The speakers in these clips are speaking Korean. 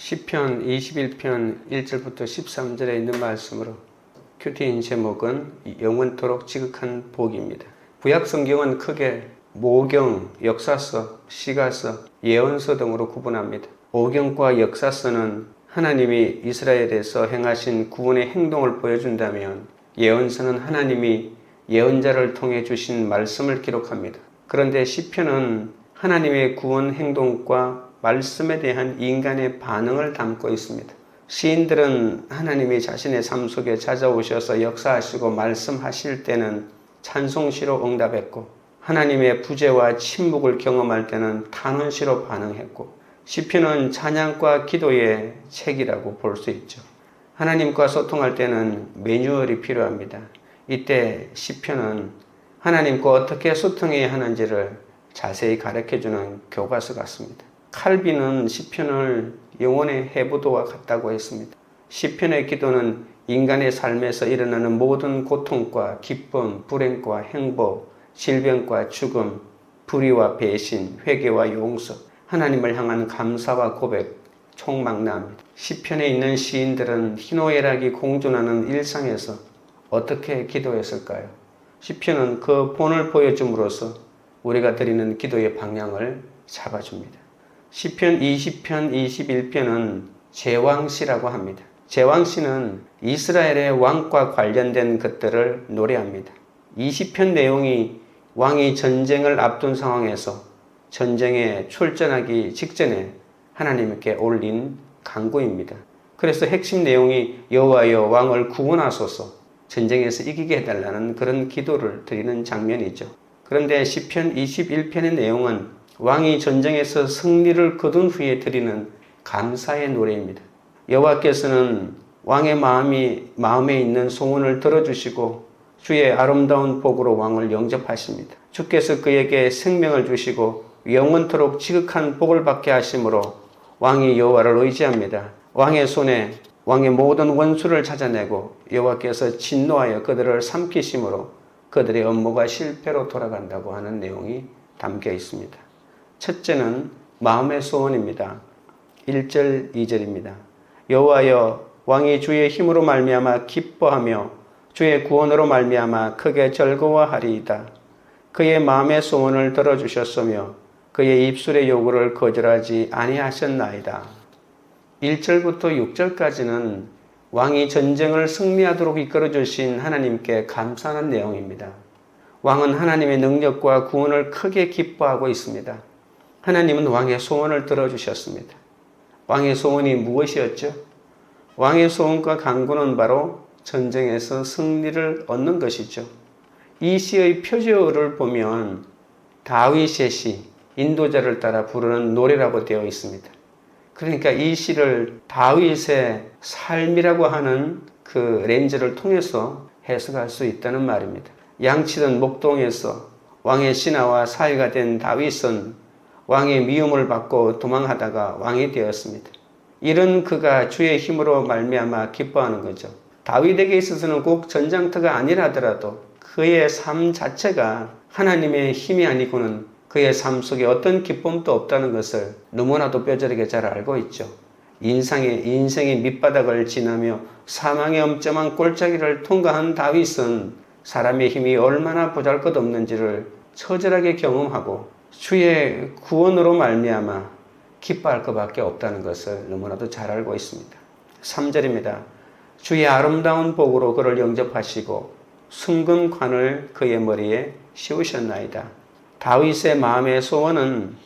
시편 21편 1절부터 13절에 있는 말씀으로 큐티인 제목은 영원토록 지극한 복입니다. 구약 성경은 크게 모경, 역사서, 시가서, 예언서 등으로 구분합니다. 모경과 역사서는 하나님이 이스라엘에서 행하신 구원의 행동을 보여준다면, 예언서는 하나님이 예언자를 통해 주신 말씀을 기록합니다. 그런데 시편은 하나님의 구원 행동과 말씀에 대한 인간의 반응을 담고 있습니다. 시인들은 하나님이 자신의 삶 속에 찾아오셔서 역사하시고 말씀하실 때는 찬송시로 응답했고, 하나님의 부재와 침묵을 경험할 때는 탄원시로 반응했고, 시편은 찬양과 기도의 책이라고 볼 수 있죠. 하나님과 소통할 때는 매뉴얼이 필요합니다. 이때 시편은 하나님과 어떻게 소통해야 하는지를 자세히 가르쳐주는 교과서 같습니다. 칼빈은 시편을 영혼의 해부도와 같다고 했습니다. 시편의 기도는 인간의 삶에서 일어나는 모든 고통과 기쁨, 불행과 행복, 질병과 죽음, 불의와 배신, 회개와 용서, 하나님을 향한 감사와 고백, 총망라합니다. 시편에 있는 시인들은 희노애락이 공존하는 일상에서 어떻게 기도했을까요? 시편은 그 본을 보여줌으로써 우리가 드리는 기도의 방향을 잡아줍니다. 시편 20편, 21편은 제왕시라고 합니다. 제왕시는 이스라엘의 왕과 관련된 것들을 노래합니다. 20편 내용이 왕이 전쟁을 앞둔 상황에서 전쟁에 출전하기 직전에 하나님께 올린 간구입니다. 그래서 핵심 내용이 여호와여 왕을 구원하소서, 전쟁에서 이기게 해달라는 그런 기도를 드리는 장면이죠. 그런데 시편 21편의 내용은 왕이 전쟁에서 승리를 거둔 후에 드리는 감사의 노래입니다. 여호와께서는 왕의 마음에 있는 소원을 들어주시고 주의 아름다운 복으로 왕을 영접하십니다. 주께서 그에게 생명을 주시고 영원토록 지극한 복을 받게 하심으로 왕이 여호와를 의지합니다. 왕의 손에 왕의 모든 원수를 찾아내고 여호와께서 진노하여 그들을 삼키심으로 그들의 업무가 실패로 돌아간다고 하는 내용이 담겨 있습니다. 첫째는 마음의 소원입니다. 1절, 2절입니다. 여호와여 왕이 주의 힘으로 말미암아 기뻐하며 주의 구원으로 말미암아 크게 즐거워하리이다. 그의 마음의 소원을 들어주셨으며 그의 입술의 요구를 거절하지 아니하셨나이다. 1절부터 6절까지는 왕이 전쟁을 승리하도록 이끌어주신 하나님께 감사하는 내용입니다. 왕은 하나님의 능력과 구원을 크게 기뻐하고 있습니다. 하나님은 왕의 소원을 들어주셨습니다. 왕의 소원이 무엇이었죠? 왕의 소원과 간구는 바로 전쟁에서 승리를 얻는 것이죠. 이 시의 표제어를 보면 다윗의 시, 인도자를 따라 부르는 노래라고 되어 있습니다. 그러니까 이 시를 다윗의 삶이라고 하는 그 렌즈를 통해서 해석할 수 있다는 말입니다. 양치던 목동에서 왕의 신하와 사이가 된 다윗은 왕의 미움을 받고 도망하다가 왕이 되었습니다. 이런 그가 주의 힘으로 말미암아 기뻐하는 거죠. 다윗에게 있어서는 꼭 전장터가 아니라더라도 그의 삶 자체가 하나님의 힘이 아니고는 그의 삶 속에 어떤 기쁨도 없다는 것을 너무나도 뼈저리게 잘 알고 있죠. 인생의 밑바닥을 지나며 사망의 엄점한 골짜기를 통과한 다윗은 사람의 힘이 얼마나 보잘것없는지를 처절하게 경험하고 주의 구원으로 말미암아 기뻐할 것밖에 없다는 것을 너무나도 잘 알고 있습니다. 3절입니다. 주의 아름다운 복으로 그를 영접하시고 순금관을 그의 머리에 씌우셨나이다. 다윗의 마음의 소원은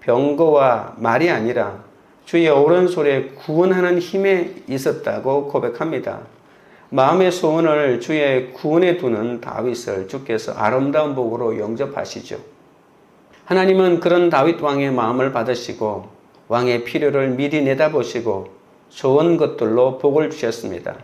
병거와 말이 아니라 주의 오른손에 구원하는 힘에 있었다고 고백합니다. 마음의 소원을 주의 구원에 두는 다윗을 주께서 아름다운 복으로 영접하시죠. 하나님은 그런 다윗 왕의 마음을 받으시고 왕의 필요를 미리 내다보시고 좋은 것들로 복을 주셨습니다.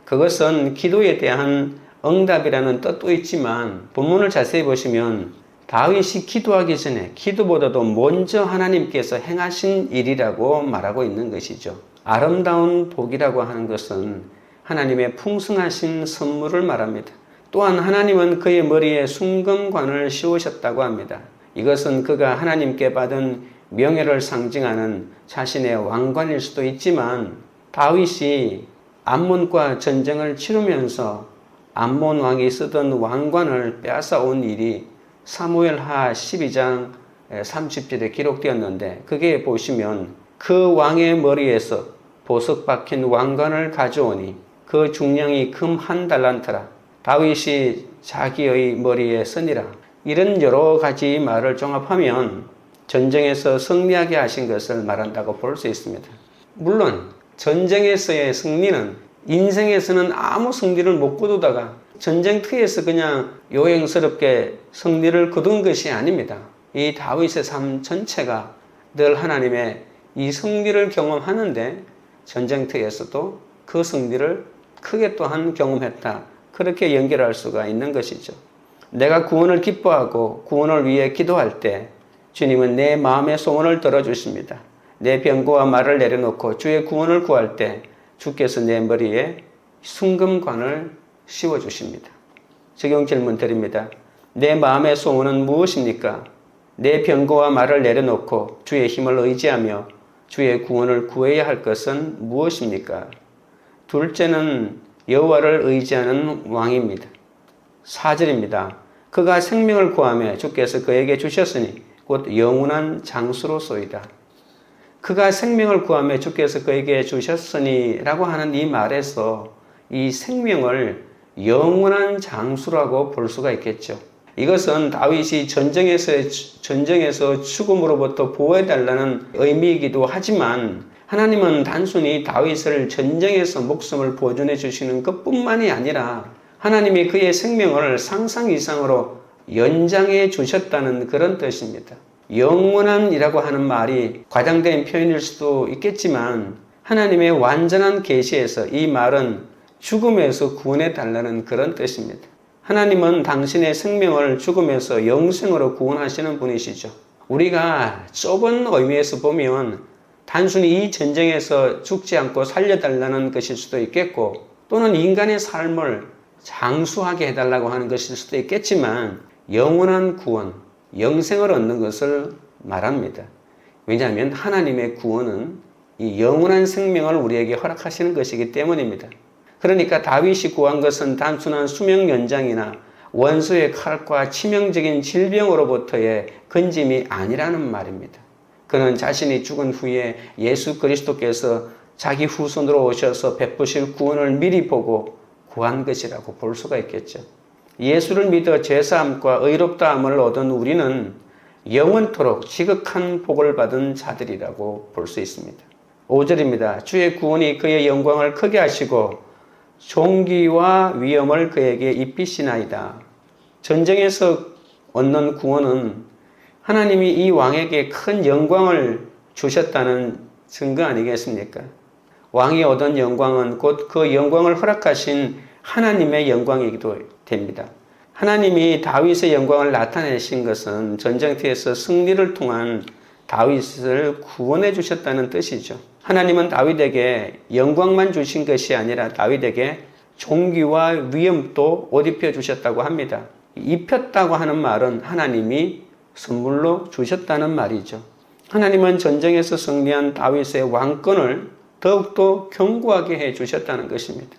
그것은 기도에 대한 응답이라는 뜻도 있지만 본문을 자세히 보시면 다윗이 기도하기 전에 기도보다도 먼저 하나님께서 행하신 일이라고 말하고 있는 것이죠. 아름다운 복이라고 하는 것은 하나님의 풍성하신 선물을 말합니다. 또한 하나님은 그의 머리에 순금관을 씌우셨다고 합니다. 이것은 그가 하나님께 받은 명예를 상징하는 자신의 왕관일 수도 있지만 다윗이 암몬과 전쟁을 치르면서 암몬 왕이 쓰던 왕관을 빼앗아 온 일이 사무엘하 12장 30절에 기록되었는데 거기에 보시면 그 왕의 머리에서 보석 박힌 왕관을 가져오니 그 중량이 금 1달란트라 다윗이 자기의 머리에 쓰니라. 이런 여러 가지 말을 종합하면 전쟁에서 승리하게 하신 것을 말한다고 볼 수 있습니다. 물론 전쟁에서의 승리는 인생에서는 아무 승리를 못 거두다가 전쟁터에서 그냥 요행스럽게 승리를 거둔 것이 아닙니다. 이 다윗의 삶 전체가 늘 하나님의 이 승리를 경험하는데 전쟁터에서도 그 승리를 크게 또한 경험했다. 그렇게 연결할 수가 있는 것이죠. 내가 구원을 기뻐하고 구원을 위해 기도할 때 주님은 내 마음의 소원을 들어주십니다. 내 병고와 말을 내려놓고 주의 구원을 구할 때 주께서 내 머리에 순금관을 씌워주십니다. 적용 질문 드립니다. 내 마음의 소원은 무엇입니까? 내 병고와 말을 내려놓고 주의 힘을 의지하며 주의 구원을 구해야 할 것은 무엇입니까? 둘째는 여호와를 의지하는 왕입니다. 4절입니다. 그가 생명을 구하며 주께서 그에게 주셨으니 곧 영원한 장수로소이다. 그가 생명을 구하며 주께서 그에게 주셨으니 라고 하는 이 말에서 이 생명을 영원한 장수라고 볼 수가 있겠죠. 이것은 다윗이 전쟁에서 죽음으로부터 보호해달라는 의미이기도 하지만 하나님은 단순히 다윗을 전쟁에서 목숨을 보존해 주시는 것뿐만이 아니라 하나님이 그의 생명을 상상 이상으로 연장해 주셨다는 그런 뜻입니다. 영원한이라고 하는 말이 과장된 표현일 수도 있겠지만 하나님의 완전한 계시에서 이 말은 죽음에서 구원해 달라는 그런 뜻입니다. 하나님은 당신의 생명을 죽음에서 영생으로 구원하시는 분이시죠. 우리가 좁은 의미에서 보면 단순히 이 전쟁에서 죽지 않고 살려달라는 것일 수도 있겠고 또는 인간의 삶을 장수하게 해달라고 하는 것일 수도 있겠지만 영원한 구원, 영생을 얻는 것을 말합니다. 왜냐하면 하나님의 구원은 이 영원한 생명을 우리에게 허락하시는 것이기 때문입니다. 그러니까 다윗이 구한 것은 단순한 수명 연장이나 원수의 칼과 치명적인 질병으로부터의 건짐이 아니라는 말입니다. 그는 자신이 죽은 후에 예수 그리스도께서 자기 후손으로 오셔서 베푸실 구원을 미리 보고 구한 것이라고 볼 수가 있겠죠. 예수를 믿어 죄사함과 의롭다함을 얻은 우리는 영원토록 지극한 복을 받은 자들이라고 볼 수 있습니다. 5절입니다. 주의 구원이 그의 영광을 크게 하시고 존귀와 위엄을 그에게 입히시나이다. 전쟁에서 얻는 구원은 하나님이 이 왕에게 큰 영광을 주셨다는 증거 아니겠습니까? 왕이 얻은 영광은 곧 그 영광을 허락하신 하나님의 영광이기도 됩니다. 하나님이 다윗의 영광을 나타내신 것은 전쟁터에서 승리를 통한 다윗을 구원해 주셨다는 뜻이죠. 하나님은 다윗에게 영광만 주신 것이 아니라 다윗에게 존귀와 위엄도 옷 입혀 주셨다고 합니다. 입혔다고 하는 말은 하나님이 선물로 주셨다는 말이죠. 하나님은 전쟁에서 승리한 다윗의 왕권을 더욱더 견고하게 해 주셨다는 것입니다.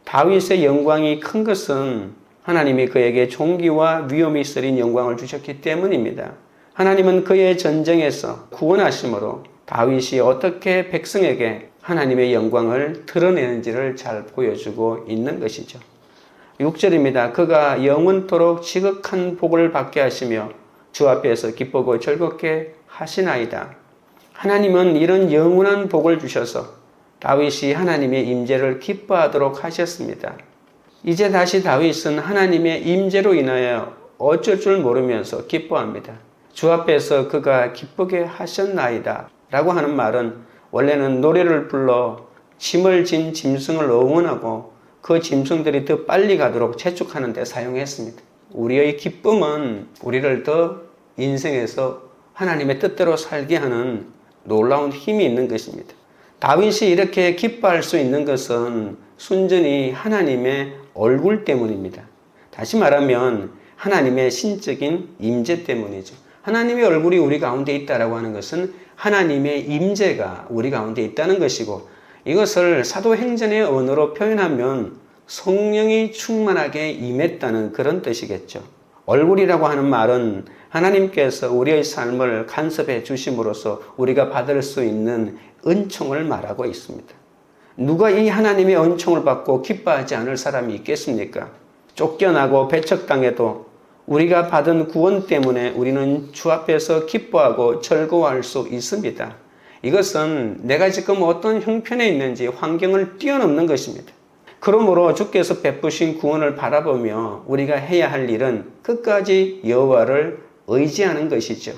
다윗의 영광이 큰 것은 하나님이 그에게 존귀와 위엄이 있으린 영광을 주셨기 때문입니다. 하나님은 그의 전쟁에서 구원하심으로 다윗이 어떻게 백성에게 하나님의 영광을 드러내는지를 잘 보여주고 있는 것이죠. 6절입니다. 그가 영원토록 지극한 복을 받게 하시며 주 앞에서 기쁘고 즐겁게 하시나이다. 하나님은 이런 영원한 복을 주셔서 다윗이 하나님의 임재를 기뻐하도록 하셨습니다. 이제 다시 다윗은 하나님의 임재로 인하여 어쩔 줄 모르면서 기뻐합니다. 주 앞에서 그가 기쁘게 하셨나이다 라고 하는 말은 원래는 노래를 불러 짐을 진 짐승을 응원하고 그 짐승들이 더 빨리 가도록 재촉하는 데 사용했습니다. 우리의 기쁨은 우리를 더 인생에서 하나님의 뜻대로 살게 하는 놀라운 힘이 있는 것입니다. 다윗이 이렇게 기뻐할 수 있는 것은 순전히 하나님의 얼굴 때문입니다. 다시 말하면 하나님의 신적인 임재 때문이죠. 하나님의 얼굴이 우리 가운데 있다라고 하는 것은 하나님의 임재가 우리 가운데 있다는 것이고, 이것을 사도행전의 언어로 표현하면 성령이 충만하게 임했다는 그런 뜻이겠죠. 얼굴이라고 하는 말은 하나님께서 우리의 삶을 간섭해 주심으로써 우리가 받을 수 있는 은총을 말하고 있습니다. 누가 이 하나님의 은총을 받고 기뻐하지 않을 사람이 있겠습니까? 쫓겨나고 배척당해도 우리가 받은 구원 때문에 우리는 주 앞에서 기뻐하고 즐거워할 수 있습니다. 이것은 내가 지금 어떤 형편에 있는지 환경을 뛰어넘는 것입니다. 그러므로 주께서 베푸신 구원을 바라보며 우리가 해야 할 일은 끝까지 여호와를 의지하는 것이죠.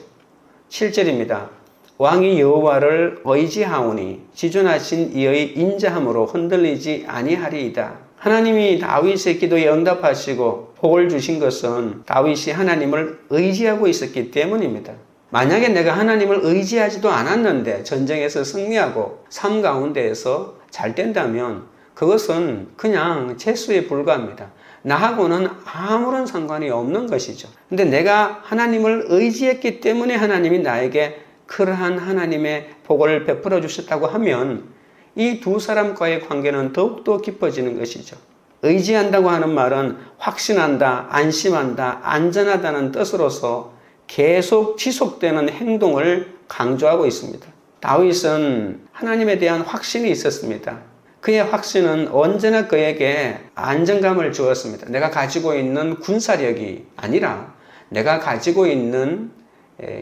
7절입니다. 왕이 여호와를 의지하오니 지존하신 이의 인자함으로 흔들리지 아니하리이다. 하나님이 다윗의 기도에 응답하시고 복을 주신 것은 다윗이 하나님을 의지하고 있었기 때문입니다. 만약에 내가 하나님을 의지하지도 않았는데 전쟁에서 승리하고 삶 가운데에서 잘 된다면 그것은 그냥 재수에 불과합니다. 나하고는 아무런 상관이 없는 것이죠. 근데 내가 하나님을 의지했기 때문에 하나님이 나에게 그러한 하나님의 복을 베풀어 주셨다고 하면 이 두 사람과의 관계는 더욱더 깊어지는 것이죠. 의지한다고 하는 말은 확신한다, 안심한다, 안전하다는 뜻으로서 계속 지속되는 행동을 강조하고 있습니다. 다윗은 하나님에 대한 확신이 있었습니다. 그의 확신은 언제나 그에게 안정감을 주었습니다. 내가 가지고 있는 군사력이 아니라 내가 가지고 있는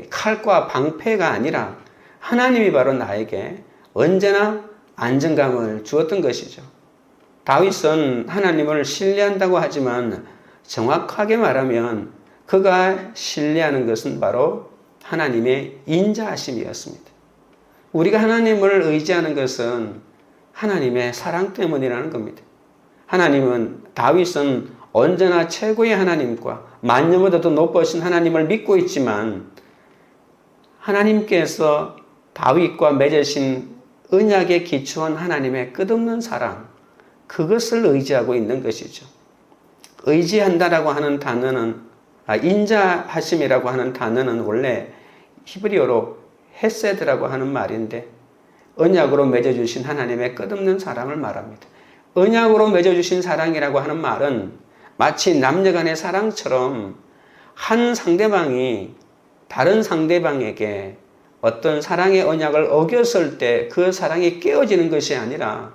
칼과 방패가 아니라 하나님이 바로 나에게 언제나 안정감을 주었던 것이죠. 다윗은 하나님을 신뢰한다고 하지만 정확하게 말하면 그가 신뢰하는 것은 바로 하나님의 인자하심이었습니다. 우리가 하나님을 의지하는 것은 하나님의 사랑 때문이라는 겁니다. 다윗은 언제나 최고의 하나님과 만년보다도 높으신 하나님을 믿고 있지만 하나님께서 다윗과 맺으신 언약에 기초한 하나님의 끝없는 사랑, 그것을 의지하고 있는 것이죠. 의지한다라고 하는 단어는, 인자하심이라고 하는 단어는 원래 히브리어로 헤세드라고 하는 말인데 언약으로 맺어주신 하나님의 끝없는 사랑을 말합니다. 언약으로 맺어주신 사랑이라고 하는 말은 마치 남녀간의 사랑처럼 한 상대방이 다른 상대방에게 어떤 사랑의 언약을 어겼을 때 그 사랑이 깨어지는 것이 아니라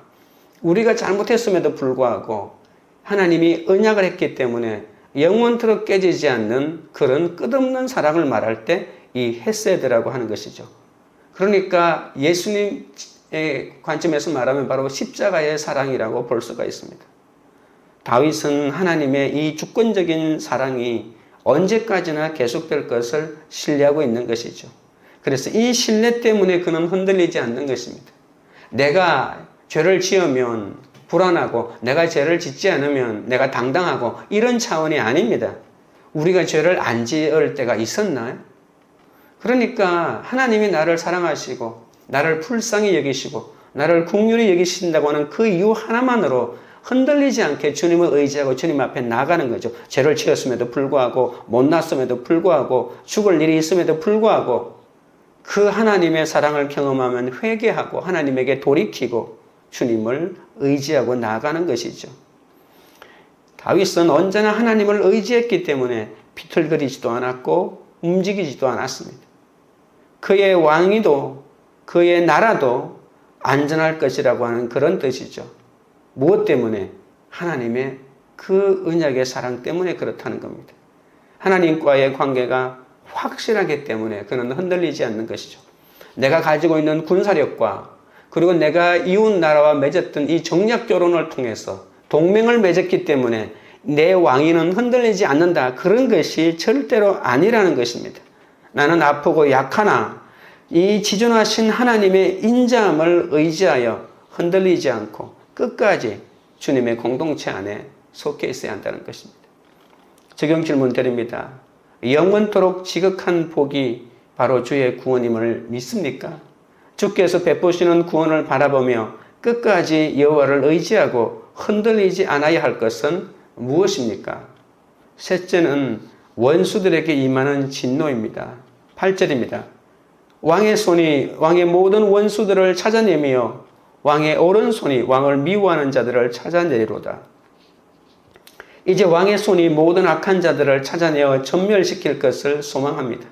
우리가 잘못했음에도 불구하고 하나님이 언약을 했기 때문에 영원토록 깨지지 않는 그런 끝없는 사랑을 말할 때 이 헤세드라고 하는 것이죠. 그러니까 예수님의 관점에서 말하면 바로 십자가의 사랑이라고 볼 수가 있습니다. 다윗은 하나님의 이 주권적인 사랑이 언제까지나 계속될 것을 신뢰하고 있는 것이죠. 그래서 이 신뢰 때문에 그는 흔들리지 않는 것입니다. 내가 죄를 지으면 불안하고 내가 죄를 짓지 않으면 내가 당당하고 이런 차원이 아닙니다. 우리가 죄를 안 지을 때가 있었나요? 그러니까 하나님이 나를 사랑하시고 나를 불쌍히 여기시고 나를 긍휼히 여기신다고 하는 그 이유 하나만으로 흔들리지 않게 주님을 의지하고 주님 앞에 나가는 거죠. 죄를 지었음에도 불구하고 못났음에도 불구하고 죽을 일이 있음에도 불구하고 그 하나님의 사랑을 경험하면 회개하고 하나님에게 돌이키고 주님을 의지하고 나아가는 것이죠. 다윗은 언제나 하나님을 의지했기 때문에 비틀거리지도 않았고 움직이지도 않았습니다. 그의 왕위도 그의 나라도 안전할 것이라고 하는 그런 뜻이죠. 무엇 때문에? 하나님의 그 언약의 사랑 때문에 그렇다는 겁니다. 하나님과의 관계가 확실하기 때문에 그는 흔들리지 않는 것이죠. 내가 가지고 있는 군사력과 그리고 내가 이웃 나라와 맺었던 이 정략 결혼을 통해서 동맹을 맺었기 때문에 내 왕위는 흔들리지 않는다. 그런 것이 절대로 아니라는 것입니다. 나는 아프고 약하나 이 지존하신 하나님의 인자함을 의지하여 흔들리지 않고 끝까지 주님의 공동체 안에 속해 있어야 한다는 것입니다. 적용 질문 드립니다. 영원토록 지극한 복이 바로 주의 구원임을 믿습니까? 주께서 베푸시는 구원을 바라보며 끝까지 여호와를 의지하고 흔들리지 않아야 할 것은 무엇입니까? 셋째는 원수들에게 임하는 진노입니다. 8절입니다. 왕의 손이 왕의 모든 원수들을 찾아내며 왕의 오른손이 왕을 미워하는 자들을 찾아내리로다. 이제 왕의 손이 모든 악한 자들을 찾아내어 전멸시킬 것을 소망합니다.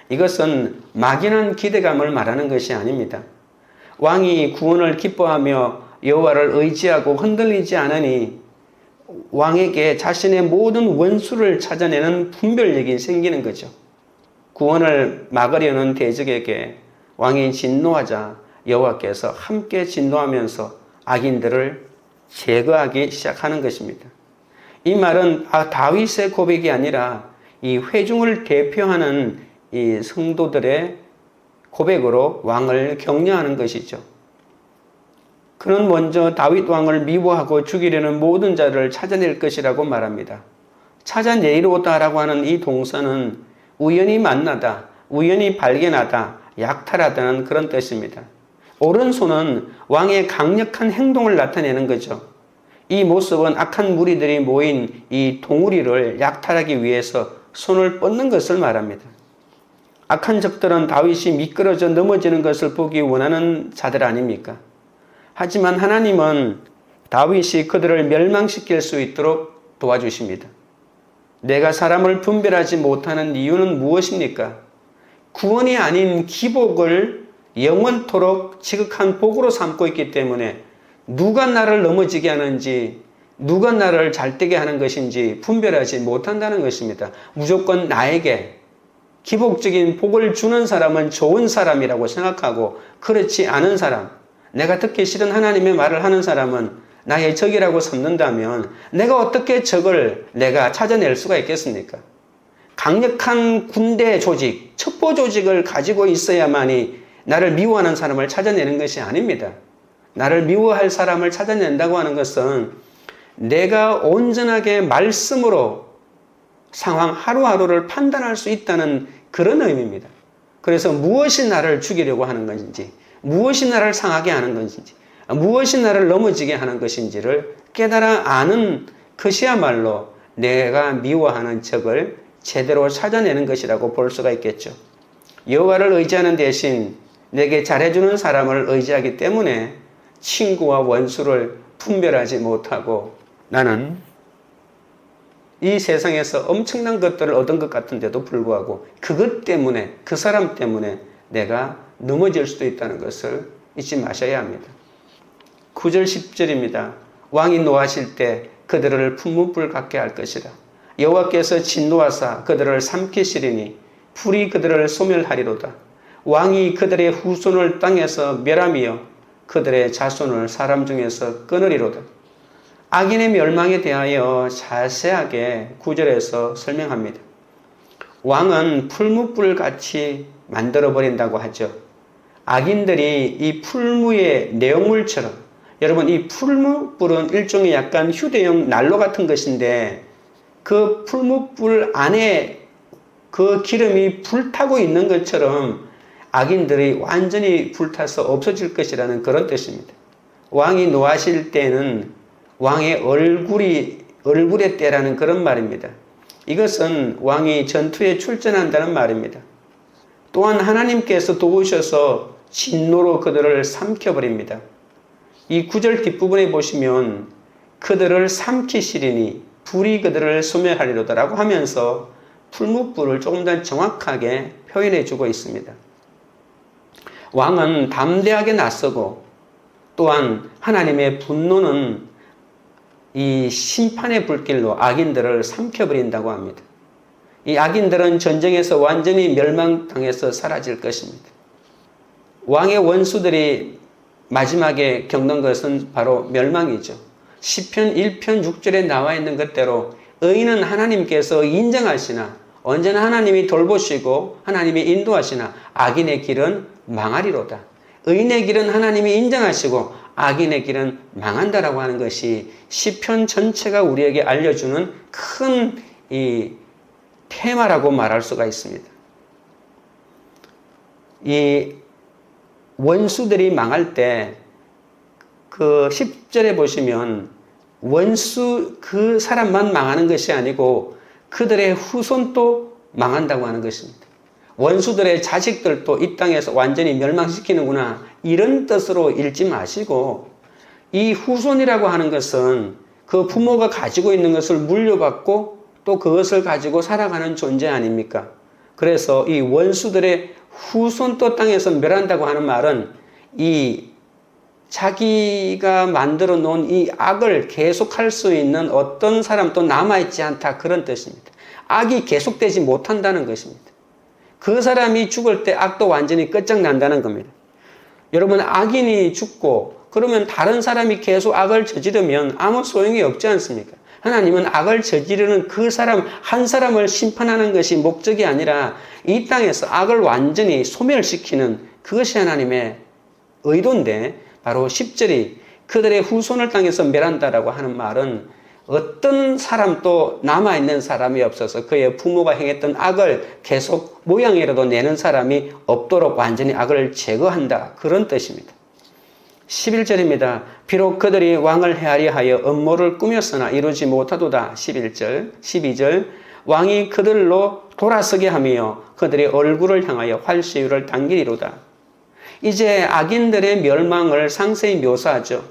이것은 막연한 기대감을 말하는 것이 아닙니다. 왕이 구원을 기뻐하며 여호와를 의지하고 흔들리지 않으니 왕에게 자신의 모든 원수를 찾아내는 분별력이 생기는 거죠. 구원을 막으려는 대적에게 왕이 진노하자 여호와께서 함께 진노하면서 악인들을 제거하기 시작하는 것입니다. 이 말은 다윗의 고백이 아니라 이 회중을 대표하는 이 성도들의 고백으로 왕을 격려하는 것이죠. 그는 먼저 다윗 왕을 미워하고 죽이려는 모든 자를 찾아낼 것이라고 말합니다. 찾아내리로다라고 하는 이 동사는 우연히 만나다, 우연히 발견하다, 약탈하다는 그런 뜻입니다. 오른손은 왕의 강력한 행동을 나타내는 거죠. 이 모습은 악한 무리들이 모인 이 동우리를 약탈하기 위해서 손을 뻗는 것을 말합니다. 악한 적들은 다윗이 미끄러져 넘어지는 것을 보기 원하는 자들 아닙니까? 하지만 하나님은 다윗이 그들을 멸망시킬 수 있도록 도와주십니다. 내가 사람을 분별하지 못하는 이유는 무엇입니까? 구원이 아닌 기복을 영원토록 지극한 복으로 삼고 있기 때문에 누가 나를 넘어지게 하는지, 누가 나를 잘되게 하는 것인지 분별하지 못한다는 것입니다. 무조건 나에게 기복적인 복을 주는 사람은 좋은 사람이라고 생각하고, 그렇지 않은 사람, 내가 듣기 싫은 하나님의 말을 하는 사람은 나의 적이라고 삼는다면 내가 어떻게 적을 내가 찾아낼 수가 있겠습니까? 강력한 군대 조직, 첩보 조직을 가지고 있어야만이 나를 미워하는 사람을 찾아내는 것이 아닙니다. 나를 미워할 사람을 찾아낸다고 하는 것은 내가 온전하게 말씀으로 상황 하루하루를 판단할 수 있다는 그런 의미입니다. 그래서 무엇이 나를 죽이려고 하는 것인지, 무엇이 나를 상하게 하는 것인지, 무엇이 나를 넘어지게 하는 것인지를 깨달아 아는 것이야말로 내가 미워하는 적을 제대로 찾아내는 것이라고 볼 수가 있겠죠. 여호와를 의지하는 대신 내게 잘해주는 사람을 의지하기 때문에 친구와 원수를 분별하지 못하고 나는 이 세상에서 엄청난 것들을 얻은 것 같은데도 불구하고 그것 때문에, 그 사람 때문에 내가 넘어질 수도 있다는 것을 잊지 마셔야 합니다. 9절 10절입니다. 왕이 노하실 때 그들을 풀무불 같게 할 것이라. 여호와께서 진노하사 그들을 삼키시리니 불이 그들을 소멸하리로다. 왕이 그들의 후손을 땅에서 멸하며 그들의 자손을 사람 중에서 끊으리로다. 악인의 멸망에 대하여 자세하게 9절에서 설명합니다. 왕은 풀무불같이 만들어버린다고 하죠. 악인들이 이 풀무의 내용물처럼, 여러분 이 풀무불은 일종의 약간 휴대용 난로 같은 것인데 그 풀무불 안에 그 기름이 불타고 있는 것처럼 악인들이 완전히 불타서 없어질 것이라는 그런 뜻입니다. 왕이 노하실 때는 왕의 얼굴의 때라는 그런 말입니다. 이것은 왕이 전투에 출전한다는 말입니다. 또한 하나님께서 도우셔서 진노로 그들을 삼켜버립니다. 이 9절 뒷부분에 보시면 그들을 삼키시리니 불이 그들을 소멸하리로다 라고 하면서 풀무불을 조금 더 정확하게 표현해 주고 있습니다. 왕은 담대하게 나서고 또한 하나님의 분노는 이 심판의 불길로 악인들을 삼켜버린다고 합니다. 이 악인들은 전쟁에서 완전히 멸망당해서 사라질 것입니다. 왕의 원수들이 마지막에 겪는 것은 바로 멸망이죠. 시편 1편 6절에 나와 있는 것대로 의인은 하나님께서 인정하시나 언제나 하나님이 돌보시고 하나님이 인도하시나 악인의 길은 망하리로다. 의인의 길은 하나님이 인정하시고 악인의 길은 망한다라고 하는 것이 시편 전체가 우리에게 알려주는 큰 이 테마라고 말할 수가 있습니다. 이 원수들이 망할 때 그 10절에 보시면 원수 그 사람만 망하는 것이 아니고 그들의 후손도 망한다고 하는 것입니다. 원수들의 자식들도 이 땅에서 완전히 멸망시키는구나, 이런 뜻으로 읽지 마시고, 이 후손이라고 하는 것은 그 부모가 가지고 있는 것을 물려받고 또 그것을 가지고 살아가는 존재 아닙니까? 그래서 이 원수들의 후손도 땅에서 멸한다고 하는 말은 이 자기가 만들어 놓은 이 악을 계속할 수 있는 어떤 사람도 남아있지 않다, 그런 뜻입니다. 악이 계속되지 못한다는 것입니다. 그 사람이 죽을 때 악도 완전히 끝장난다는 겁니다. 여러분, 악인이 죽고 그러면 다른 사람이 계속 악을 저지르면 아무 소용이 없지 않습니까? 하나님은 악을 저지르는 그 사람 한 사람을 심판하는 것이 목적이 아니라 이 땅에서 악을 완전히 소멸시키는 그것이 하나님의 의도인데, 바로 10절이 그들의 후손을 땅에서 멸한다라고 하는 말은 어떤 사람도 남아있는 사람이 없어서 그의 부모가 행했던 악을 계속 모양이라도 내는 사람이 없도록 완전히 악을 제거한다, 그런 뜻입니다. 11절입니다. 비록 그들이 왕을 헤아려 하여 음모를 꾸몄으나 이루지 못하도다. 11절, 12절. 왕이 그들로 돌아서게 하며 그들의 얼굴을 향하여 활시위를 당기리로다. 이제 악인들의 멸망을 상세히 묘사하죠.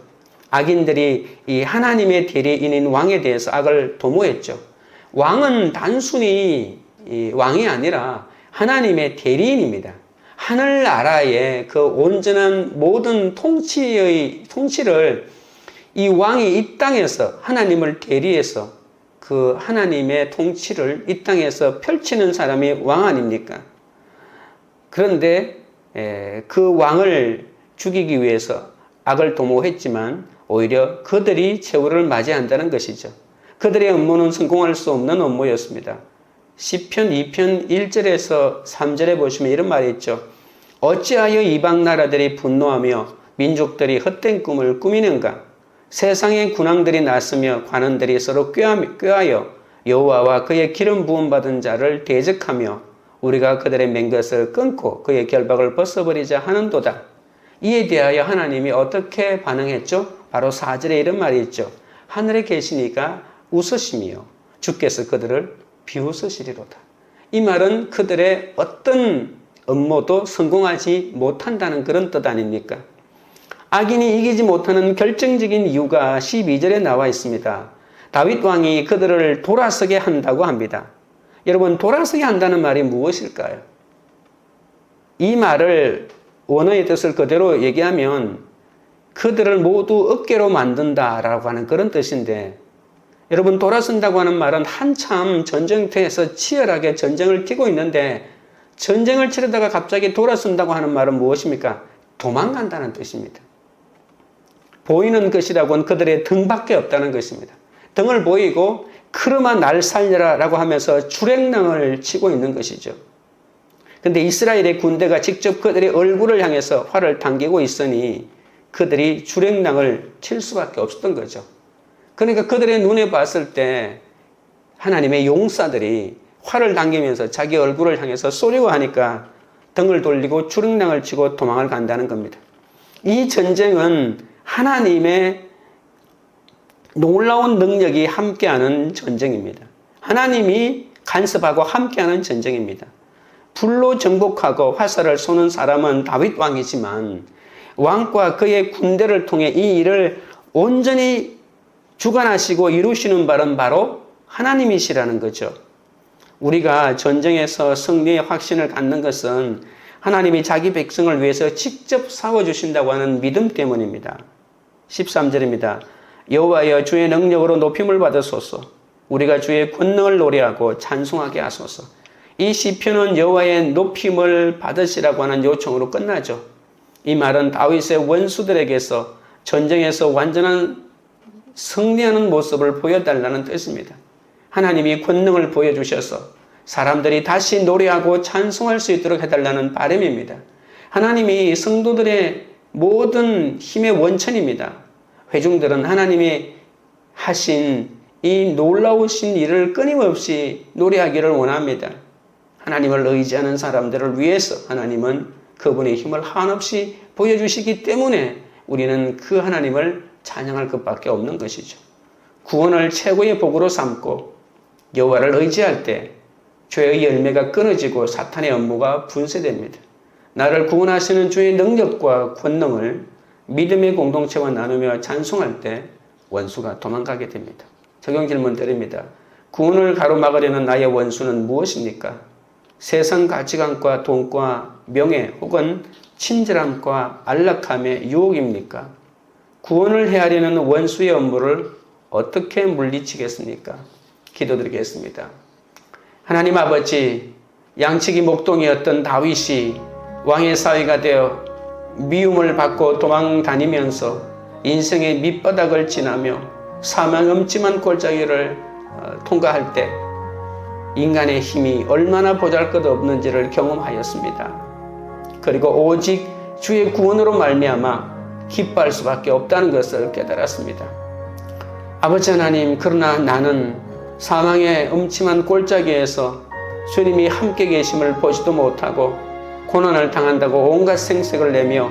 악인들이 이 하나님의 대리인인 왕에 대해서 악을 도모했죠. 왕은 단순히 왕이 아니라 하나님의 대리인입니다. 하늘나라의 그 온전한 모든 통치를 이 왕이 이 땅에서 하나님을 대리해서 그 하나님의 통치를 이 땅에서 펼치는 사람이 왕 아닙니까? 그런데 그 왕을 죽이기 위해서 악을 도모했지만 오히려 그들이 최후를 맞이한다는 것이죠. 그들의 업무는 성공할 수 없는 업무였습니다. 시편 2편 1절에서 3절에 보시면 이런 말이 있죠. 어찌하여 이방 나라들이 분노하며 민족들이 헛된 꿈을 꾸미는가? 세상의 군왕들이 났으며 관원들이 서로 꾀하여 여호와와 그의 기름 부음 받은 자를 대적하며 우리가 그들의 맹것을 끊고 그의 결박을 벗어버리자 하는도다. 이에 대하여 하나님이 어떻게 반응했죠? 바로 4절에 이런 말이 있죠. 하늘에 계시니까 웃으시며 주께서 그들을 비웃으시리로다. 이 말은 그들의 어떤 업무도 성공하지 못한다는 그런 뜻 아닙니까? 악인이 이기지 못하는 결정적인 이유가 12절에 나와 있습니다. 다윗 왕이 그들을 돌아서게 한다고 합니다. 여러분, 돌아서게 한다는 말이 무엇일까요? 이 말을 원어의 뜻을 그대로 얘기하면 그들을 모두 어깨로 만든다라고 하는 그런 뜻인데, 여러분, 돌아선다고 하는 말은 한참 전쟁터에서 치열하게 전쟁을 뛰고 있는데 전쟁을 치르다가 갑자기 돌아선다고 하는 말은 무엇입니까? 도망간다는 뜻입니다. 보이는 것이라고는 그들의 등밖에 없다는 것입니다. 등을 보이고 크르마 날 살려라 라고 하면서 주랭랑을 치고 있는 것이죠. 근데 이스라엘의 군대가 직접 그들의 얼굴을 향해서 활을 당기고 있으니 그들이 주랭랑을 칠 수밖에 없었던 거죠. 그러니까 그들의 눈에 봤을 때 하나님의 용사들이 활을 당기면서 자기 얼굴을 향해서 쏘려고 하니까 등을 돌리고 주랭랑을 치고 도망을 간다는 겁니다. 이 전쟁은 하나님의 놀라운 능력이 함께하는 전쟁입니다. 하나님이 간섭하고 함께하는 전쟁입니다. 불로 정복하고 화살을 쏘는 사람은 다윗 왕이지만 왕과 그의 군대를 통해 이 일을 온전히 주관하시고 이루시는 바는 바로 하나님이시라는 거죠. 우리가 전쟁에서 승리의 확신을 갖는 것은 하나님이 자기 백성을 위해서 직접 싸워주신다고 하는 믿음 때문입니다. 13절입니다. 여호와여 주의 능력으로 높임을 받으소서. 우리가 주의 권능을 노래하고 찬송하게 하소서. 이 시편은 여호와의 높임을 받으시라고 하는 요청으로 끝나죠. 이 말은 다윗의 원수들에게서 전쟁에서 완전한 승리하는 모습을 보여달라는 뜻입니다. 하나님이 권능을 보여주셔서 사람들이 다시 노래하고 찬송할 수 있도록 해달라는 바람입니다. 하나님이 성도들의 모든 힘의 원천입니다. 회중들은 하나님이 하신 이 놀라우신 일을 끊임없이 노래하기를 원합니다. 하나님을 의지하는 사람들을 위해서 하나님은 그분의 힘을 한없이 보여주시기 때문에 우리는 그 하나님을 찬양할 것밖에 없는 것이죠. 구원을 최고의 복으로 삼고 여호와를 의지할 때 죄의 열매가 끊어지고 사탄의 업무가 분쇄됩니다. 나를 구원하시는 주의 능력과 권능을 믿음의 공동체와 나누며 찬송할 때 원수가 도망가게 됩니다. 적용 질문 드립니다. 구원을 가로막으려는 나의 원수는 무엇입니까? 세상 가치관과 돈과 명예 혹은 친절함과 안락함의 유혹입니까? 구원을 헤아리는 원수의 업무를 어떻게 물리치겠습니까? 기도드리겠습니다. 하나님 아버지, 양치기 목동이었던 다윗이 왕의 사위가 되어 미움을 받고 도망 다니면서 인생의 밑바닥을 지나며 사망 음침한 골짜기를 통과할 때 인간의 힘이 얼마나 보잘것없는지를 경험하였습니다. 그리고 오직 주의 구원으로 말미암아 기뻐할 수밖에 없다는 것을 깨달았습니다. 아버지 하나님, 그러나 나는 사망의 음침한 골짜기에서 주님이 함께 계심을 보지도 못하고 고난을 당한다고 온갖 생색을 내며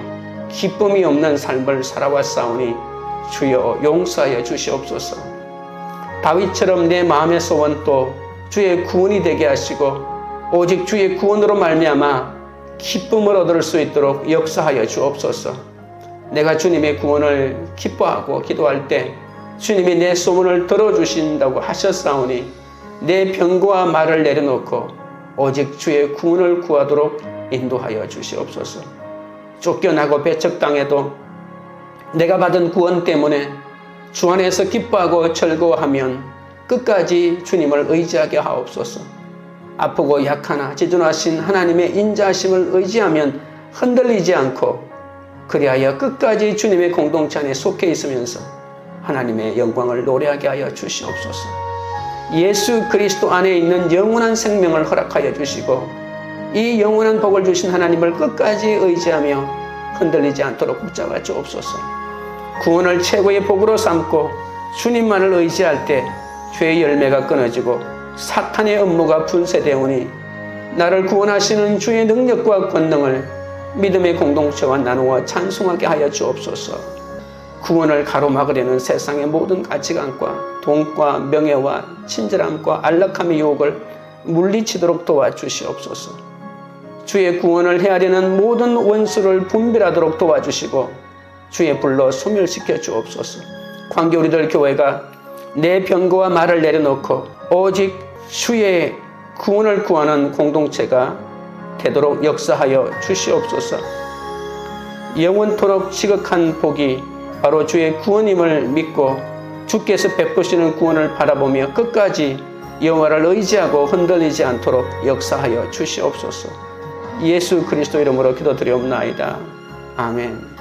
기쁨이 없는 삶을 살아왔사오니 주여 용서하여 주시옵소서. 다윗처럼 내 마음의 소원도 주의 구원이 되게 하시고 오직 주의 구원으로 말미암아 기쁨을 얻을 수 있도록 역사하여 주옵소서. 내가 주님의 구원을 기뻐하고 기도할 때 주님이 내 소원을 들어주신다고 하셨사오니 내 병고와 말을 내려놓고 오직 주의 구원을 구하도록 인도하여 주시옵소서. 쫓겨나고 배척당해도 내가 받은 구원 때문에 주 안에서 기뻐하고 즐거워하면 끝까지 주님을 의지하게 하옵소서. 아프고 약하나 지존하신 하나님의 인자하심을 의지하면 흔들리지 않고 그리하여 끝까지 주님의 공동체 안에 속해 있으면서 하나님의 영광을 노래하게 하여 주시옵소서. 예수 그리스도 안에 있는 영원한 생명을 허락하여 주시고 이 영원한 복을 주신 하나님을 끝까지 의지하며 흔들리지 않도록 붙잡아 주옵소서. 구원을 최고의 복으로 삼고 주님만을 의지할 때 죄의 열매가 끊어지고 사탄의 업무가 분쇄되오니 나를 구원하시는 주의 능력과 권능을 믿음의 공동체와 나누어 찬송하게 하여 주옵소서. 구원을 가로막으려는 세상의 모든 가치관과 돈과 명예와 친절함과 안락함의 유혹을 물리치도록 도와주시옵소서. 주의 구원을 헤아리는 모든 원수를 분별하도록 도와주시고 주의 불로 소멸시켜 주옵소서. 관계 우리들 교회가 내 병거와 말을 내려놓고 오직 주의 구원을 구하는 공동체가 되도록 역사하여 주시옵소서. 영원토록 지극한 복이 바로 주의 구원임을 믿고 주께서 베푸시는 구원을 바라보며 끝까지 여호와를 의지하고 흔들리지 않도록 역사하여 주시옵소서. 예수 그리스도 이름으로 기도드리옵나이다. 아멘.